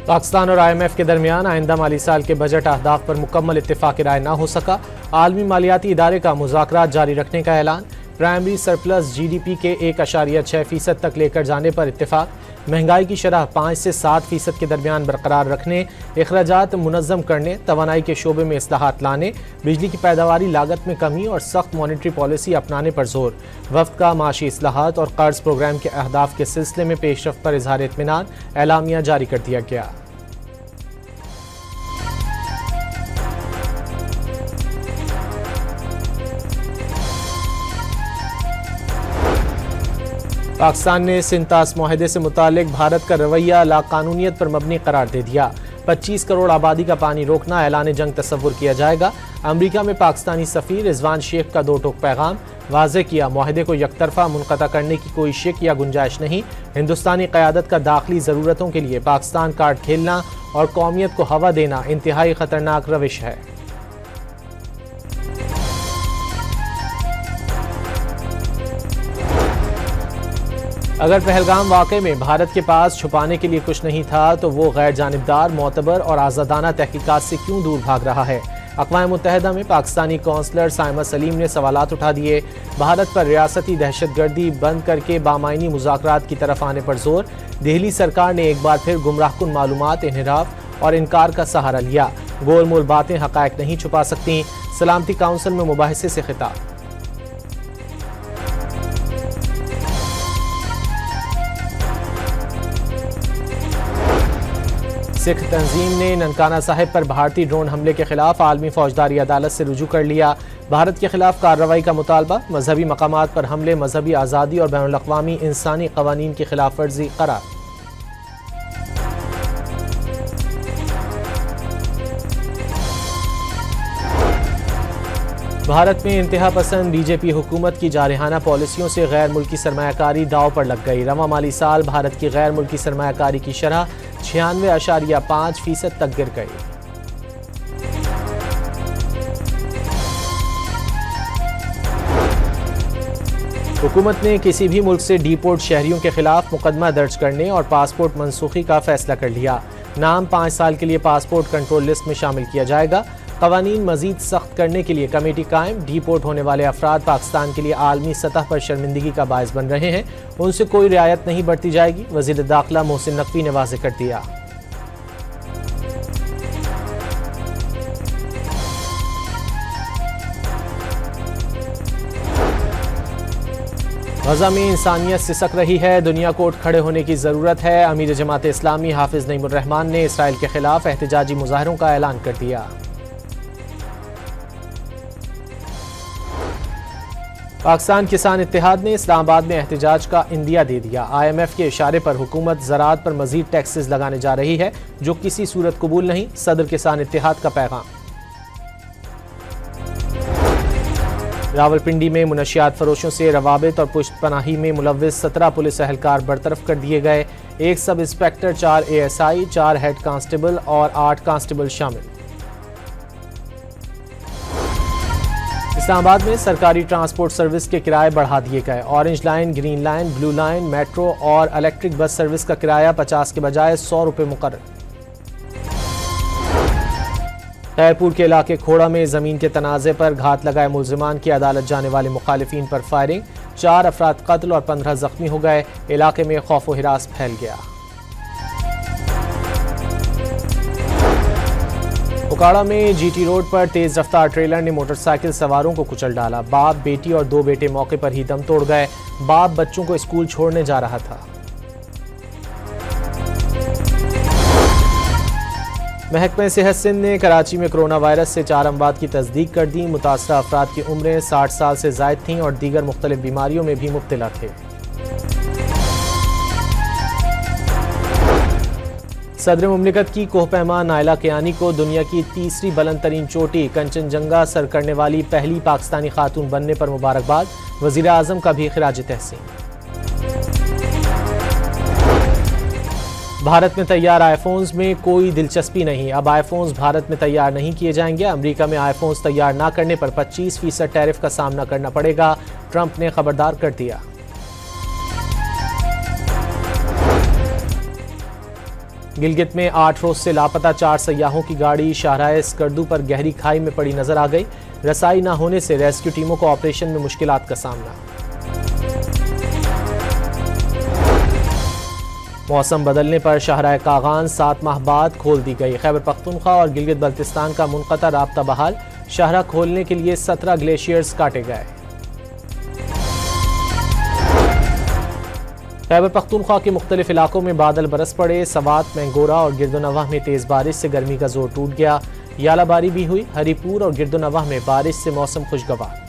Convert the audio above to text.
पाकिस्तान और IMF के दरमियान आइंदा माली साल के बजट अहदाफ पर मुकम्मल इत्तेफाक राय न हो सका। आलमी मालियाती इदारे का मुज़ाकरात जारी रखने का ऐलान। प्राइमरी सरप्लस GDP के 1.6% तक लेकर जाने पर इत्तेफाक। महंगाई की शरह 5 से 7% के दरमियान बरकरार रखने, अखराजात मुनज़्ज़म करने, तवानाई के शोबे में इस्लाहात लाने, बिजली की पैदावारी लागत में कमी और सख्त मॉनिटरी पॉलिसी अपनाने पर जोर। वफ्द का माशी इस्लाहात और कर्ज प्रोग्राम के अहदाफ के सिलसिले में पेशरफ्त पर इजहार इत्मीनान, एलामिया जारी कर दिया गया। पाकिस्तान ने सिंतास मुआहदे से मुतालिक भारत का रवैया लाकानूनियत पर मबनी करार दे दिया। 25 करोड़ आबादी का पानी रोकना ऐलान जंग तस्वुर किया जाएगा। अमरीका में पाकिस्तानी सफ़ीर रिजवान शेख का 2 टोक पैगाम वाज़े किया। मुआहदे को यकतरफा मुनक़ता करने की कोई शक या गुंजाइश नहीं। हिंदुस्तानी क़यादत का दाखिली ज़रूरतों के लिए पाकिस्तान कार्ड खेलना और कौमियत को हवा देना इंतहाई ख़तरनाक रविश है। अगर पहलगाम वाक़े में भारत के पास छुपाने के लिए कुछ नहीं था तो वो गैर जानिबदार, मोतबर और आज़ादाना तहकीकात से क्यों दूर भाग रहा है। अक़वाम मुत्तहिदा में पाकिस्तानी कौंसलर साइमा सलीम ने सवालात उठा दिए। भारत पर रियासती दहशतगर्दी बंद करके बामायनी मुज़ाकरात की तरफ आने पर जोर। दिल्ली सरकार ने एक बार फिर गुमराहकुन मालूमात, इन्हिराफ और इनकार का सहारा लिया। गोल मोल बातें हक़ाइक़ नहीं छुपा सकती। सलामती काउंसिल में मुबाहिसे से खिताब। सिख तंजीम ने ननकाना साहिब पर भारतीय ड्रोन हमले के खिलाफ आलमी फौजदारी अदालत से रुजू कर लिया। भारत के खिलाफ कार्रवाई का मुतालबा। मजहबी मकामात पर हमले मजहबी आज़ादी और बैनुल-अक़वामी इंसानी क़वानीन की खिलाफ वर्जी करार। भारत में इंतहा पसंद BJP हुकूमत की जारहाना पॉलिसियों से गैर मुल्की सरमायाकारी दाव पर लग गई। रवां माली साल भारत की गैर मुल्की सरमायाकारी की शरह 96.5% तक गिर गई। हुकूमत ने किसी भी मुल्क से डिपोर्ट शहरियों के खिलाफ मुकदमा दर्ज करने और पासपोर्ट मनसूखी का फैसला कर लिया। नाम 5 साल के लिए पासपोर्ट कंट्रोल लिस्ट में शामिल किया जाएगा। कवानीन मजीद सख्त करने के लिए कमेटी कायम। डिपोर्ट होने वाले अफराद पाकिस्तान के लिए आलमी सतह पर शर्मिंदगी का बायस बन रहे हैं, उनसे कोई रियायत नहीं बरती जाएगी। वज़ीर दाखिला मोहसिन नकवी ने वाज़ेह कर दिया। गज़ा में इंसानियत सिसक रही है, दुनिया को उठ खड़े होने की ज़रूरत है। अमीर जमात इस्लामी हाफिज नईमुर रहमान ने इसराइल के खिलाफ एहतजाजी मुजाहरों का ऐलान कर दिया। पाकिस्तान किसान इत्तेहाद ने इस्लामाबाद में एहतजाज का इंदिया दे दिया। IMF के इशारे पर हुकूमत ज़राअत पर मजीद टैक्सेस लगाने जा रही है, जो किसी सूरत कबूल नहीं। सदर किसान इत्तेहाद का पैगाम। रावलपिंडी में मुनशियात फरोशों से रवाबित और पुश्तपनाही में मुलव्विस 17 पुलिस एहलकार बरतरफ कर दिए गए। 1 sub inspector, 4 ASI, 4 head constable और 8 कांस्टेबल शामिल। इस्लामाबाद में सरकारी ट्रांसपोर्ट सर्विस के किराए बढ़ा दिए गए। Orange line, green line, blue line, metro और इलेक्ट्रिक बस सर्विस का किराया 50 के बजाय 100 रुपये मुकर्रर। खैरपुर के इलाके खोड़ा में जमीन के तनाज़े पर घात लगाए मुलजिमान की अदालत जाने वाले मुखालिफिन पर फायरिंग। 4 अफराद कत्ल और 15 जख्मी हो गए। इलाके में खौफ व हिरास फैल गया। उकाड़ा में GT रोड पर तेज रफ्तार ट्रेलर ने मोटरसाइकिल सवारों को कुचल डाला। बाप, बेटी और 2 बेटे मौके पर ही दम तोड़ गए। बाप बच्चों को स्कूल छोड़ने जा रहा था। महकमा सेहत सिंध ने कराची में कोरोना वायरस से 4 अमवात की तस्दीक कर दी। मुतासरा अफराद की उम्रें 60 साल से जायद थीं और दीगर मुख्तलिफ बीमारियों में भी मुब्तला थे। सदर मुमलिकत की कोहपैमा नायला कियानी को दुनिया की तीसरी बुलंद तरीन चोटी कंचनजंगा सर करने वाली पहली पाकिस्तानी खातून बनने पर मुबारकबाद। वज़ीर आज़म का भी खिराज तहसीन। भारत में तैयार आईफोन्स में कोई दिलचस्पी नहीं। अब आईफोन्स भारत में तैयार नहीं किए जाएंगे। अमेरिका में आईफोन्स तैयार न करने पर 25% टैरिफ का सामना करना पड़ेगा। ट्रंप ने खबरदार कर दिया। गिलगित में 8 रोज से लापता 4 सयाहों की गाड़ी शाहराह स्कर्दू पर गहरी खाई में पड़ी नजर आ गई। रसाई न होने से रेस्क्यू टीमों को ऑपरेशन में मुश्किलात का सामना। मौसम बदलने पर शाहराह कागान 7 माह बाद खोल दी गई। खैबर पख्तूनख्वा और गिलगित बल्तिस्तान का मुनक़ता राब्ता बहाल। शाहराह खोलने के लिए 17 ग्लेशियर्स काटे गए। खैबर पख्तूनख्वा के मुख्तलिफ इलाकों में बादल बरस पड़े। सवात, मैंगोरा और गिरदोनवाह में तेज़ बारिश से गर्मी का जोर टूट गया। यालाबारी भी हुई। हरीपुर और गिरदोनवाह में बारिश से मौसम खुशगवार।